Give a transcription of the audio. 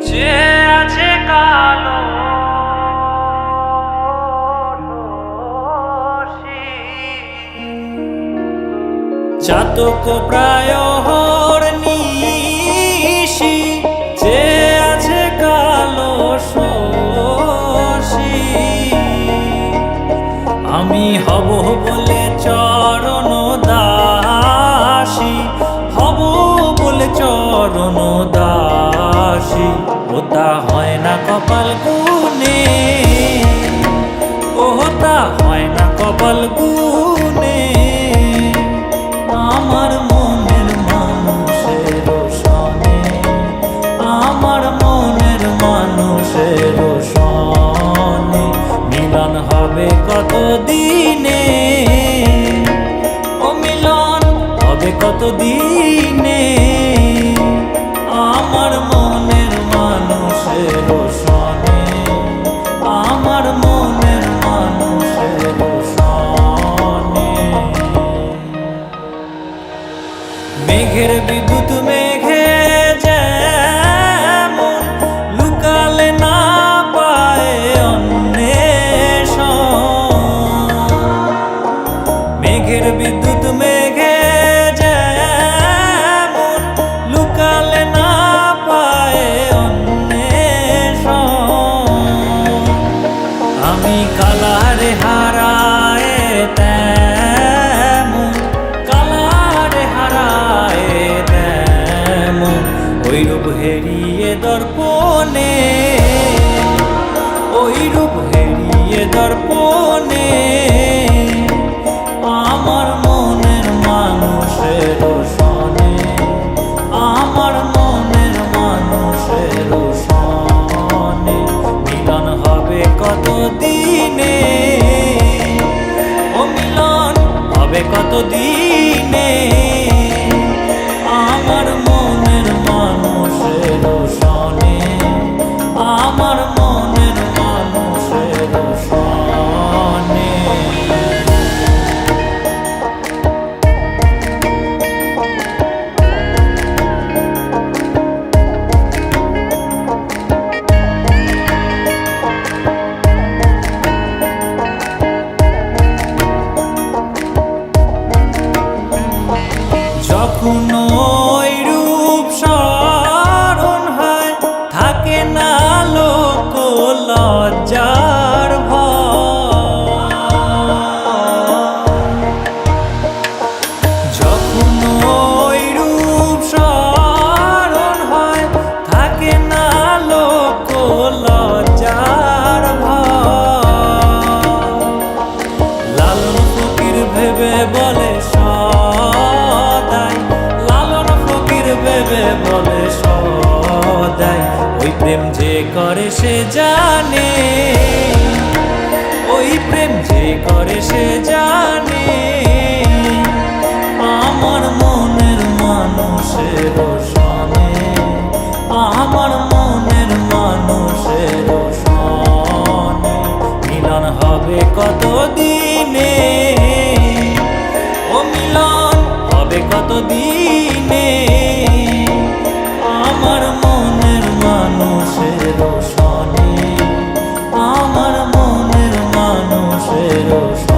যে আছে কালো চাতক প্রায় নিশি, যে আছে কালো শশী। আমি হব বলে চরণ দাসী, হব বলে চরণ দাসী। ওটা হয় না কপাল গুনে, ওটা হয় না কপাল গুনে। আমার মনের মানুষের সনে, আমার মনের মানুষের সনে মিলন হবে কত দিনে, ও মিলন হবে কত দিনে। আমার মনের মানুষের সনে, আমার মনের মানুষের সনে। মেঘের বিদ্যুৎ মেঘে যেমন লুকালে না পায় অন্বেষণ, মেঘের বিদ্যুৎ মেঘে যেমন লুকালে না পায় অন্বেষণ। আমি কালারে হারায় তেমন, কালারে হারায় তেমন ওই রূপ হেরিয়ে দর্পণে, ওই রূপ হেরিয়ে দর্পণে। আমার মনের মানুষের সনে, আমার মনের মানুষের সনে মিলন হবে কত দিনে, ও মিলন হবে কত দিনে। আমার মনের মানুষের সনে, আমার মনের মানুষের সনে। যখন ওই রূপ স্মরণ হয় থাকে না লোক লজ্জার ভয়। যখন ওই রূপ স্মরণ হয় থাকে না লোক লজ্জার ভয়। লালন ফকির ভেবে বলে সদাই, লালন ফকির ভেবে বলে সদাই ওই প্রেম যে করে সে জানে, ওই প্রেম যে করে সে জানে। আমার মনের মানুষের সনে, আমার মনের মানুষের সনে মিলন হবে কত দিনে, ও মিলন হবে কত দিনে। আমার মনের মানুষের সনে, আমার মনের মানুষের সনে।